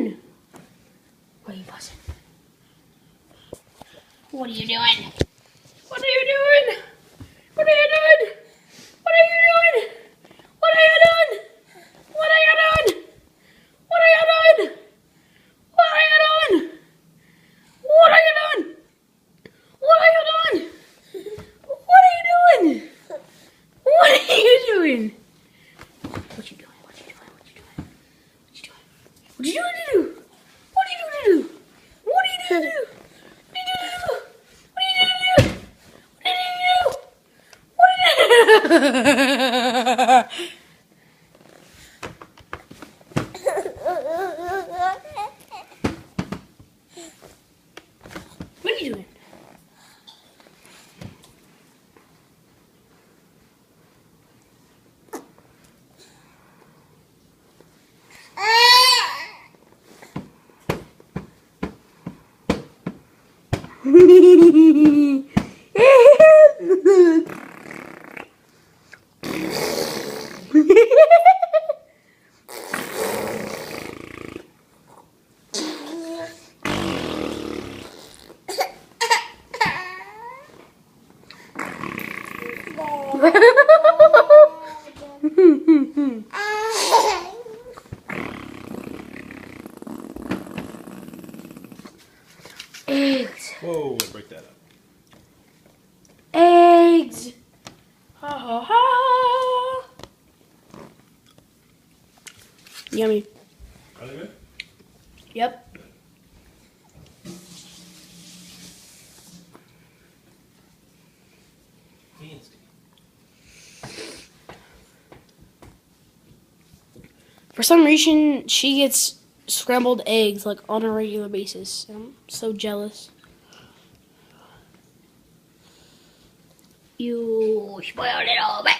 doing? What are you buzzing? What are you doing? What are you doing? What are you doing? What are you doing? What are you doing? What are you doing? What are you doing? What are you doing? What are you doing? What are you doing? What are you doing? What are you doing? What you doing? What you doing? What you doing? What you doing? What you doing to do? What are you doing to do? What are you doing to do? What are you doing to do? What are you doing to do? What are you doing to do? What are you doing to do? What are you doing? Eggs. Whoa, break that up. Eggs. Ha ha ha. Yummy. Are they good? Yep. For some reason, she gets scrambled eggs like on a regular basis. I'm so jealous. You spoiled it all, but